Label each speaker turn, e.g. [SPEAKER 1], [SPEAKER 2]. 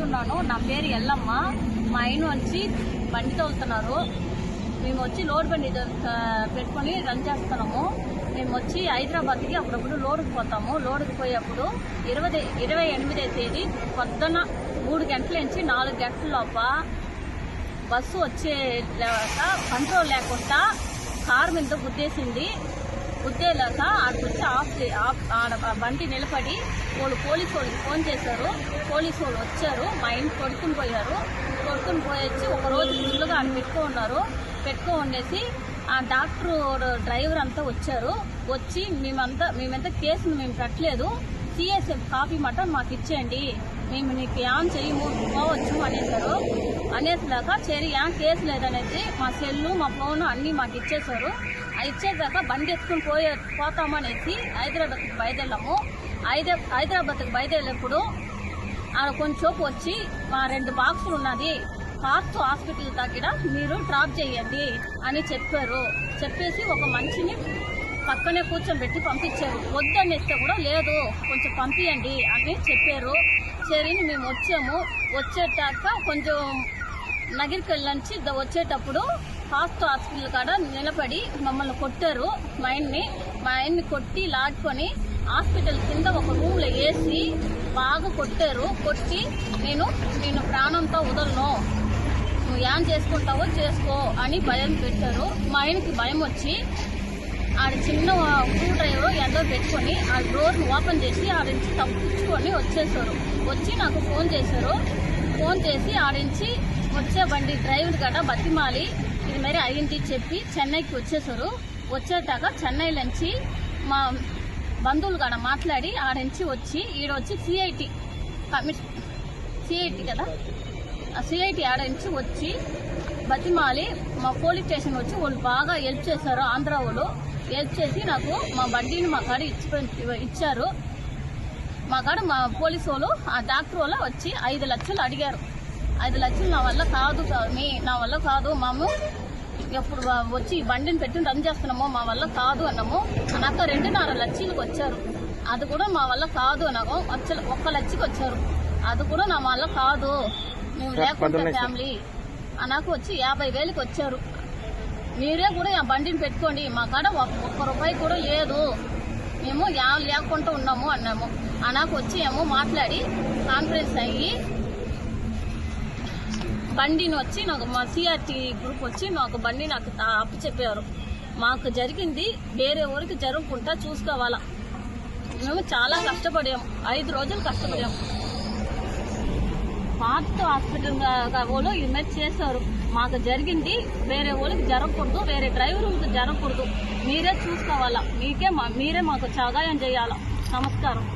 [SPEAKER 1] చెప్తున్నాను. నా పేరు ఎల్లమ్మ. మా ఆయన వచ్చి బండి తోలుతున్నారు. మేము వచ్చి లోడ్ బండి పెట్టుకొని రన్ చేస్తున్నాము. మేము వచ్చి హైదరాబాద్కి అప్పుడప్పుడు లోడుకు పోతాము. లోడుకు పోయేప్పుడు 28వ తేదీ పొద్దున్న 3 గంటల నుంచి 4 గంటల లోప బస్సు వచ్చేలాక కంట్రోల్ లేకుండా కారు మీద గుద్దేలాక ఆడికొచ్చి ఆడ బండి నిలబడి పోలీసు వాళ్ళకి ఫోన్ చేశారు. పోలీసు వాళ్ళు వచ్చారు. మా ఇంటి కొడుకుని పోయొచ్చి ఒక రోజు ఫుల్గా ఆడ పెట్టుకోండేసి ఆ డాక్టర్ డ్రైవర్ అంతా వచ్చారు. వచ్చి మేమంతా కేసును మేము కట్టలేదు, సిఎస్ఎఫ్ కాపీ మటన్ మాకు ఇచ్చేయండి, మేము నీకు ఏం చేయము పోవచ్చు అనేసాక సరే ఏం కేసు లేదనేసి మా సెల్లు మా ఫోన్ అన్నీ మాకు ఇచ్చేశారు. ఇచ్చేదాకా బండి ఎత్తుకుని పోతామనేసి హైదరాబాద్కి బయలుదేరాము. హైదరాబాద్కి బయలుదేరేప్పుడు ఆడ కొంచెం వచ్చి మా 2 బాక్సులు ఉన్నది, ఫాస్ట్ హాస్పిటల్ దగ్గర మీరు డ్రాప్ చేయండి అని చెప్పేసి ఒక మనిషిని పక్కనే కూర్చోబెట్టి పంపించారు. వద్దనేస్తే కూడా లేదు కొంచెం పంపించండి అని చెప్పారు. సరే మేము వచ్చేటాక కొంచెం నగిరికి వెళ్ళంచి వచ్చేటప్పుడు ఫాస్ట్ హాస్పిటల్ కాడ నిలబడి మమ్మల్ని కొట్టారు. మా ఆయన్ని కొట్టి లాక్కొని హాస్పిటల్ కింద ఒక రూమ్లో వేసి బాగా కొట్టి నేను ప్రాణంతో వదలను, నువ్వు ఏం చేసుకుంటావో చేసుకో అని భయం పెట్టారు. మా ఆయనకి భయం వచ్చి ఆడ చిన్న స్క్రూ డ్రైవర్ ఎంతో పెట్టుకొని ఆ డోర్ని ఓపెన్ చేసి ఆడించి తప్పించుకొని వచ్చి నాకు ఫోన్ చేసి ఆడించి వచ్చే బండి డ్రైవర్ గడ బతిమాలి ఇది మరి అయ్యింది చెప్పి చెన్నైకి వచ్చేటాక చెన్నై నుంచి మా బంధువులు గడ మాట్లాడి ఆడించి ఈడొచ్చి సిఐటి కదా సిఐటి ఆడించి వచ్చి బతిమాలి మా పోలీస్ స్టేషన్ వచ్చి వాళ్ళు బాగా హెల్ప్ చేశారు. ఆంధ్ర వాళ్ళు హెల్ప్ చేసి నాకు మా బండిని మా కాడ ఇచ్చారు. మా కాడ మా పోలీసు వాళ్ళు ఆ డాక్టర్ వాళ్ళు వచ్చి 5 లక్షలు అడిగారు. 5 లక్షలు నా వల్ల కాదు మేము ఎప్పుడు వచ్చి బండిని పెట్టి రన్ చేస్తున్నామో మా వల్ల కాదు అన్నాము. నాకు 2.5 లక్షలకు వచ్చారు. అది కూడా మా వల్ల కాదు అన్నాము. 1 లక్షకి వచ్చారు. అది కూడా నా వల్ల కాదు, మేము లేకుండా ఫ్యామిలీ నాకు వచ్చి 50,000కి వచ్చారు. మీరే కూడా ఆ బండిని పెట్టుకోండి, మా కాడ 1 రూపాయి కూడా లేదు, మేము లేకుండా ఉన్నాము అన్నాము. నాకు వచ్చి మాట్లాడి కాన్ఫరెన్స్ అయ్యి బండిని వచ్చి నాకు మా సిఆర్టీ గ్రూప్ వచ్చి నాకు బండి నాకు అప్పు చెప్పారు. మాకు జరిగింది వేరే ఊరికి జరగకుండా చూసుకోవాలా. మేము చాలా కష్టపడాము, 5 రోజులు కష్టపడాము. ఫాస్ట్ హాస్పిటల్ వాళ్ళు ఇది మీద చేశారు. మాకు జరిగింది వేరే ఊరికి జరగకూడదు, వేరే డ్రైవర్కి జరగకూడదు, మీరే చూసుకోవాలా, మీరే మాకు సహాయం చేయాలా. నమస్కారం.